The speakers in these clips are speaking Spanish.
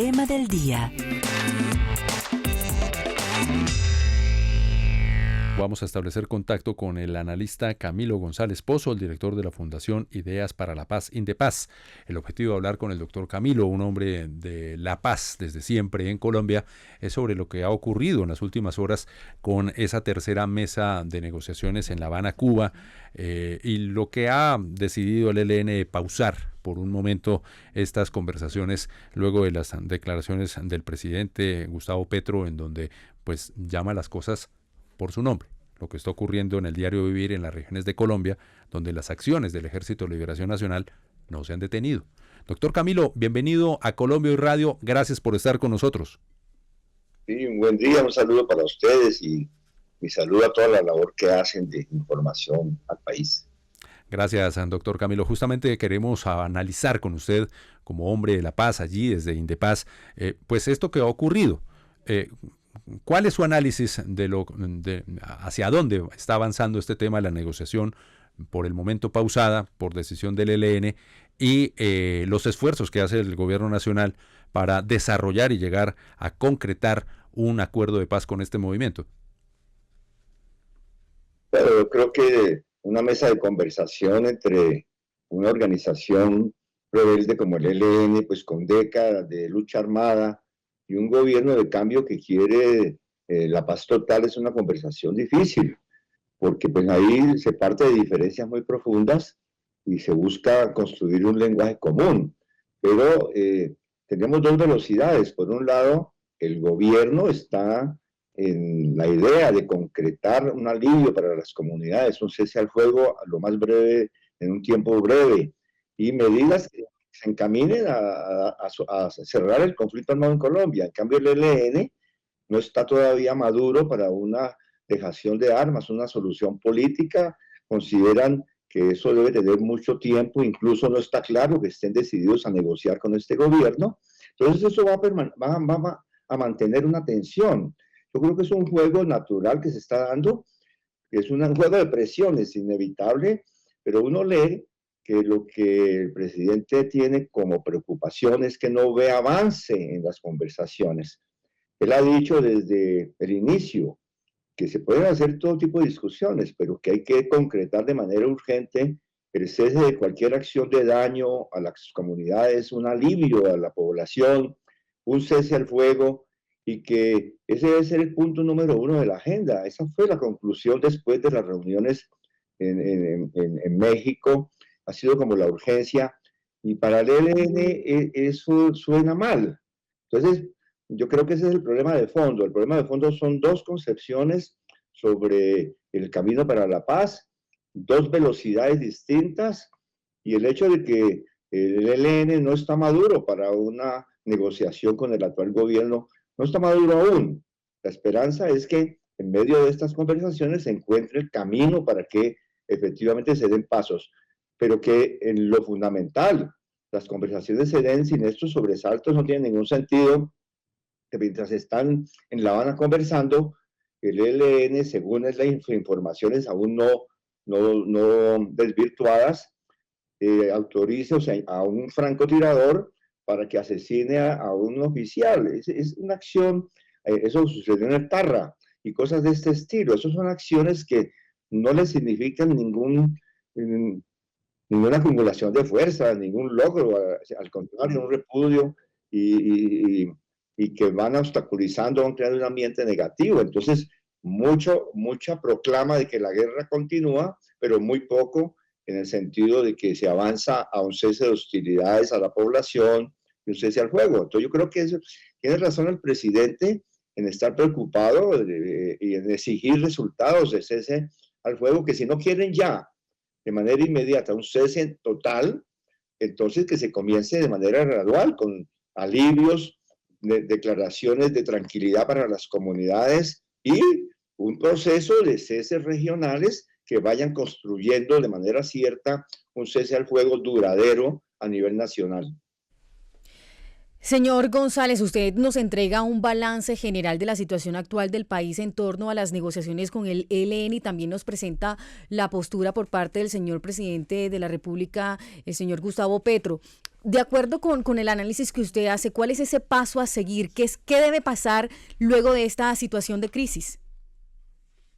tema del día. Vamos a establecer contacto con el analista Camilo González Pozo, el director de la Fundación Ideas para la Paz, Indepaz. El objetivo de hablar con el doctor Camilo, un hombre de la paz desde siempre en Colombia, es sobre lo que ha ocurrido en las últimas horas con esa tercera mesa de negociaciones en La Habana, Cuba, y lo que ha decidido el ELN pausar por un momento estas conversaciones luego de las declaraciones del presidente Gustavo Petro, en donde pues llama las cosas por su nombre, lo que está ocurriendo en el diario vivir en las regiones de Colombia, donde las acciones del Ejército de Liberación Nacional no se han detenido. Doctor Camilo, bienvenido a Colombia Hoy Radio, gracias por estar con nosotros. Sí, un buen día, un saludo para ustedes y mi saludo a toda la labor que hacen de información al país. Gracias, doctor Camilo. Justamente queremos analizar con usted, como hombre de la paz allí desde Indepaz, pues esto que ha ocurrido. ¿Cuál es su análisis de hacia dónde está avanzando este tema de la negociación, por el momento pausada por decisión del ELN, y los esfuerzos que hace el gobierno nacional para desarrollar y llegar a concretar un acuerdo de paz con este movimiento? Pero yo creo que una mesa de conversación entre una organización rebelde como el ELN, pues con décadas de lucha armada, y un gobierno de cambio que quiere la paz total, es una conversación difícil, porque pues ahí se parte de diferencias muy profundas y se busca construir un lenguaje común. Pero tenemos dos velocidades. Por un lado, el gobierno está en la idea de concretar un alivio para las comunidades, un cese al fuego a lo más breve, en un tiempo breve, y medidas que se encaminen a cerrar el conflicto armado en Colombia. En cambio, el ELN no está todavía maduro para una dejación de armas, una solución política. Consideran que eso debe tener mucho tiempo, incluso no está claro que estén decididos a negociar con este gobierno. Entonces eso va a mantener una tensión. Yo creo que es un juego natural que se está dando, que es un juego de presiones inevitable, pero uno lee que lo que el presidente tiene como preocupación es que no ve avance en las conversaciones. Él ha dicho desde el inicio que se pueden hacer todo tipo de discusiones, pero que hay que concretar de manera urgente el cese de cualquier acción de daño a las comunidades, un alivio a la población, un cese al fuego, y que ese debe ser el punto número uno de la agenda. Esa fue la conclusión después de las reuniones en México, ha sido como la urgencia, y para el ELN eso suena mal. Entonces, yo creo que ese es el problema de fondo. El problema de fondo son dos concepciones sobre el camino para la paz, dos velocidades distintas, y el hecho de que el ELN no está maduro para una negociación con el actual gobierno, no está maduro aún. La esperanza es que en medio de estas conversaciones se encuentre el camino para que efectivamente se den pasos, pero que en lo fundamental, las conversaciones se den sin estos sobresaltos. No tiene ningún sentido que mientras están en La Habana conversando, el ELN, según es las informaciones aún no desvirtuadas, autorice, o sea, a un francotirador para que asesine a un oficial. Es una acción, eso sucedió en el Tarra, y cosas de este estilo. Esas son acciones que no le significan ninguna acumulación de fuerzas, ningún logro, al contrario, un repudio, y que van obstaculizando, van creando un ambiente negativo. Entonces, mucha proclama de que la guerra continúa, pero muy poco en el sentido de que se avanza a un cese de hostilidades a la población y un cese al fuego. Entonces, yo creo que tiene razón el presidente en estar preocupado y en exigir resultados de cese al fuego, que si no quieren ya de manera inmediata un cese total, entonces que se comience de manera gradual, con alivios, declaraciones de tranquilidad para las comunidades y un proceso de ceses regionales que vayan construyendo de manera cierta un cese al fuego duradero a nivel nacional. Señor González, usted nos entrega un balance general de la situación actual del país en torno a las negociaciones con el ELN y también nos presenta la postura por parte del señor presidente de la República, el señor Gustavo Petro. de acuerdo con el análisis que usted hace, ¿cuál es ese paso a seguir? ¿Qué debe pasar luego de esta situación de crisis?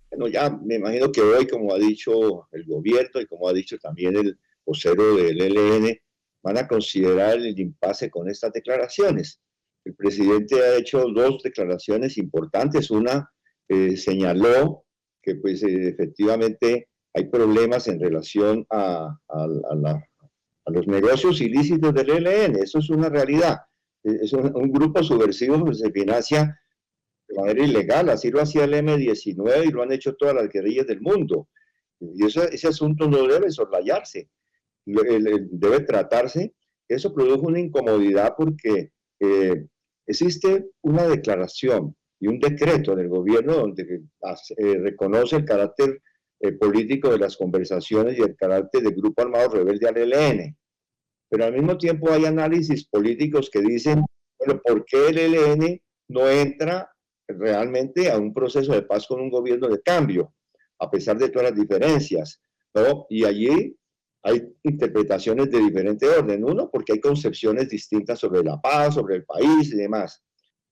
Bueno, ya me imagino que hoy, como ha dicho el gobierno y como ha dicho también el vocero del ELN, van a considerar el impasse con estas declaraciones. El presidente ha hecho dos declaraciones importantes. Una señaló que pues efectivamente hay problemas en relación a los negocios ilícitos del ELN. Eso es una realidad. Es un grupo subversivo que se financia de manera ilegal. Así lo hacía el M-19 y lo han hecho todas las guerrillas del mundo. Y ese asunto no debe soslayarse, debe tratarse. Eso produjo una incomodidad porque existe una declaración y un decreto del gobierno donde reconoce el carácter político de las conversaciones y el carácter del grupo armado rebelde al ELN. Pero al mismo tiempo hay análisis políticos que dicen, bueno, ¿por qué el ELN no entra realmente a un proceso de paz con un gobierno de cambio, a pesar de todas las diferencias, ¿no? Y allí hay interpretaciones de diferente orden. Uno, porque hay concepciones distintas sobre la paz, sobre el país y demás,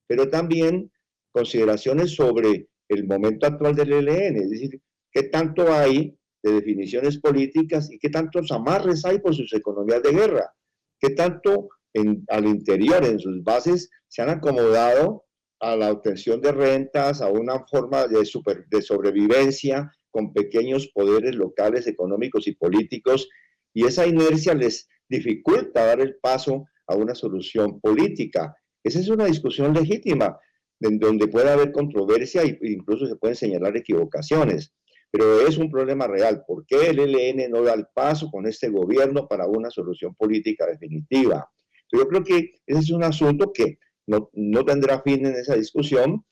pero también consideraciones sobre el momento actual del ELN, es decir, qué tanto hay de definiciones políticas y qué tantos amarres hay por sus economías de guerra, qué tanto al interior, en sus bases, se han acomodado a la obtención de rentas, a una forma de sobrevivencia con pequeños poderes locales, económicos y políticos, y esa inercia les dificulta dar el paso a una solución política. Esa es una discusión legítima, en donde puede haber controversia e incluso se pueden señalar equivocaciones, pero es un problema real. ¿Por qué el ELN no da el paso con este gobierno para una solución política definitiva? Yo creo que ese es un asunto que no tendrá fin en esa discusión.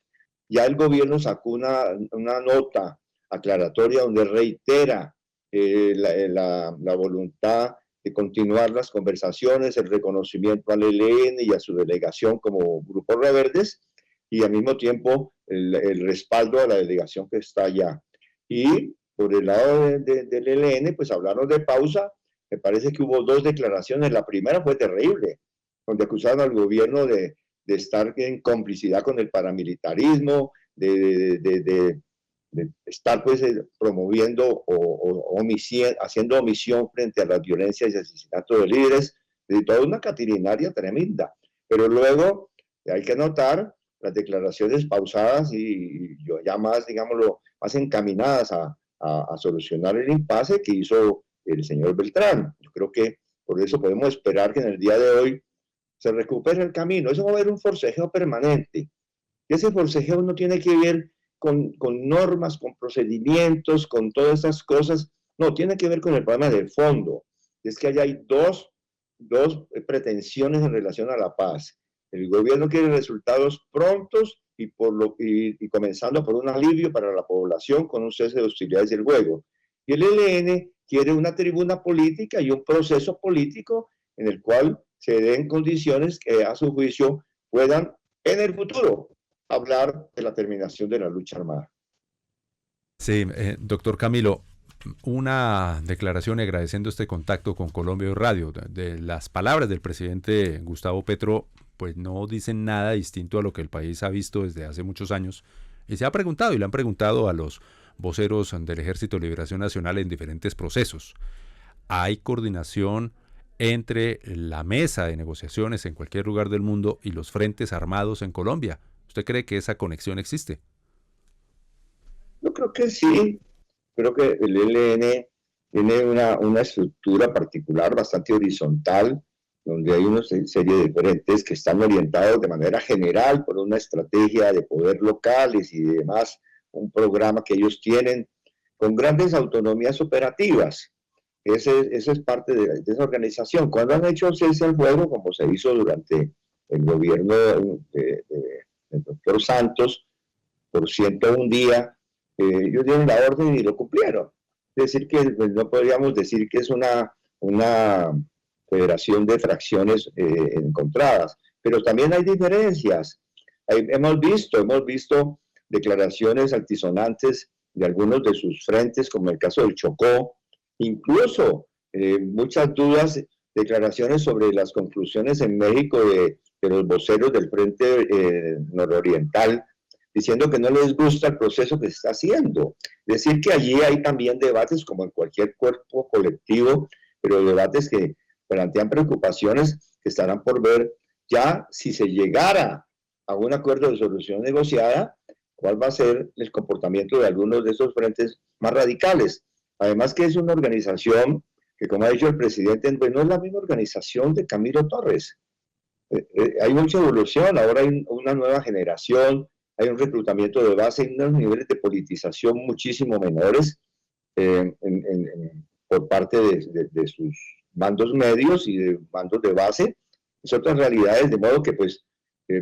Ya el gobierno sacó una nota aclaratoria donde reitera la voluntad de continuar las conversaciones, el reconocimiento al ELN y a su delegación como grupos rebeldes, y al mismo tiempo el respaldo a la delegación que está allá. Y por el lado del ELN, pues hablaron de pausa. Me parece que hubo dos declaraciones. La primera fue terrible, donde acusaron al gobierno de estar en complicidad con el paramilitarismo, de estar pues promoviendo o haciendo omisión frente a las violencias y asesinatos de líderes, de toda una catilinaria tremenda. Pero luego hay que notar las declaraciones pausadas y ya más, digámoslo, más encaminadas a solucionar el impasse que hizo el señor Beltrán. Yo creo que por eso podemos esperar que en el día de hoy se recupere el camino. Eso va a haber un forcejeo permanente. Y ese forcejeo no tiene que ver con normas, con procedimientos, con todas esas cosas. No, tiene que ver con el problema del fondo. Es que allá hay dos pretensiones en relación a la paz. El gobierno quiere resultados prontos y comenzando por un alivio para la población con un cese de hostilidades y el juego. Y el ELN quiere una tribuna política y un proceso político en el cual se den condiciones que a su juicio puedan en el futuro hablar de la terminación de la lucha armada. Sí, doctor Camilo, una declaración agradeciendo este contacto con Colombia Radio. De las palabras del presidente Gustavo Petro, pues no dicen nada distinto a lo que el país ha visto desde hace muchos años. Y se ha preguntado, y le han preguntado a los voceros del Ejército de Liberación Nacional en diferentes procesos. ¿Hay coordinación entre la mesa de negociaciones en cualquier lugar del mundo y los frentes armados en Colombia? ¿Usted cree que esa conexión existe? Yo creo que sí. Creo que el ELN tiene una estructura particular bastante horizontal, donde hay una serie de frentes que están orientados de manera general por una estrategia de poder locales y demás, un programa que ellos tienen con grandes autonomías operativas. Ese es parte de esa organización. Cuando han hecho cese al fuego, como se hizo durante el gobierno del doctor Santos, por 101 días, ellos dieron la orden y lo cumplieron. Es decir, que no podríamos decir que es una federación de fracciones encontradas, pero también hay diferencias. Hemos visto declaraciones altisonantes de algunos de sus frentes, como el caso del Chocó, incluso muchas dudas declaraciones sobre las conclusiones en México de los voceros del Frente Nororiental, diciendo que no les gusta el proceso que se está haciendo. Decir que allí hay también debates, como en cualquier cuerpo colectivo, pero debates que plantean preocupaciones que estarán por ver ya si se llegara a un acuerdo de solución negociada, cuál va a ser el comportamiento de algunos de esos frentes más radicales. Además que es una organización que, como ha dicho el presidente, pues no es la misma organización de Camilo Torres. Hay mucha evolución, ahora hay una nueva generación, hay un reclutamiento de base, hay unos niveles de politización muchísimo menores por parte de sus mandos medios y de mandos de base. Es otras realidades, de modo que, pues,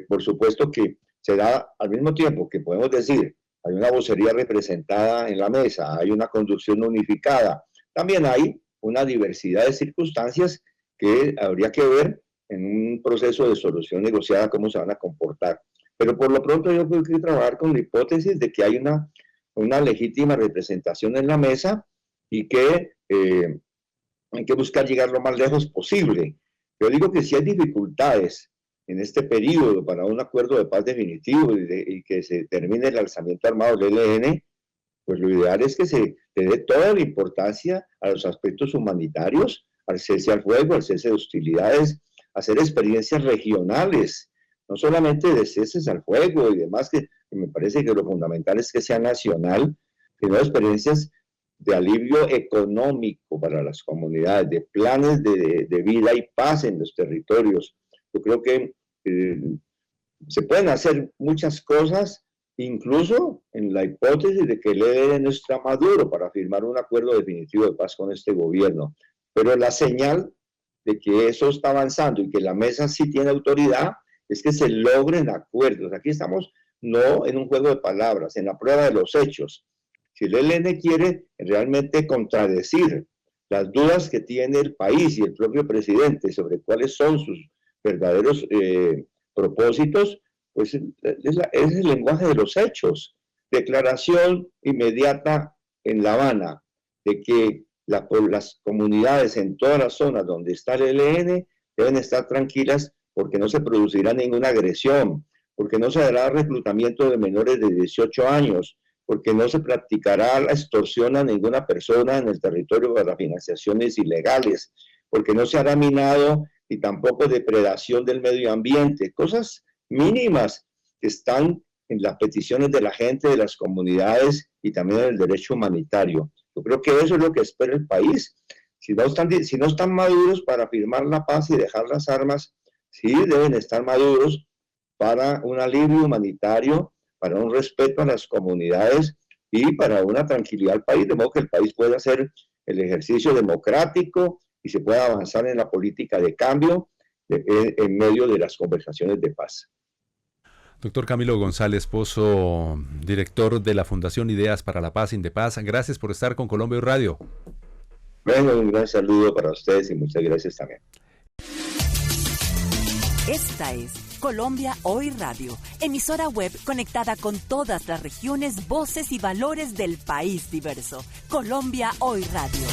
por supuesto que se da al mismo tiempo que podemos decir, hay una vocería representada en la mesa, hay una conducción unificada, también hay una diversidad de circunstancias que habría que ver en un proceso de solución negociada cómo se van a comportar. Pero por lo pronto yo creo que hay que trabajar con la hipótesis de que hay una legítima representación en la mesa y que hay que buscar llegar lo más lejos posible. Yo digo que si hay dificultades en este periodo para un acuerdo de paz definitivo y que se termine el alzamiento armado del ELN, pues lo ideal es que se le dé toda la importancia a los aspectos humanitarios, al cese al fuego, al cese de hostilidades, hacer experiencias regionales, no solamente de ceses al fuego y demás, que me parece que lo fundamental es que sea nacional, sino experiencias de alivio económico para las comunidades, de planes de vida y paz en los territorios. Yo creo que se pueden hacer muchas cosas, incluso en la hipótesis de que el ELN no está maduro para firmar un acuerdo definitivo de paz con este gobierno. Pero la señal de que eso está avanzando y que la mesa sí tiene autoridad es que se logren acuerdos. Aquí estamos no en un juego de palabras, en la prueba de los hechos. Si el ELN quiere realmente contradecir las dudas que tiene el país y el propio presidente sobre cuáles son sus verdaderos propósitos, pues es el lenguaje de los hechos. Declaración inmediata en La Habana de que las comunidades en todas las zonas donde está el ELN deben estar tranquilas porque no se producirá ninguna agresión, porque no se dará reclutamiento de menores de 18 años, porque no se practicará la extorsión a ninguna persona en el territorio para financiaciones ilegales, porque no se hará minado y tampoco depredación del medio ambiente, cosas mínimas que están en las peticiones de la gente, de las comunidades y también en el derecho humanitario. Yo creo que eso es lo que espera el país. Si no están maduros para firmar la paz y dejar las armas, sí deben estar maduros para un alivio humanitario, para un respeto a las comunidades y para una tranquilidad al país, de modo que el país pueda hacer el ejercicio democrático y se pueda avanzar en la política de cambio en medio de las conversaciones de paz. Doctor Camilo González Pozo, director de la Fundación Ideas para la Paz, Indepaz, gracias por estar con Colombia Hoy Radio. Bueno, un gran saludo para ustedes y muchas gracias también. Esta es Colombia Hoy Radio, emisora web conectada con todas las regiones, voces y valores del país diverso. Colombia Hoy Radio.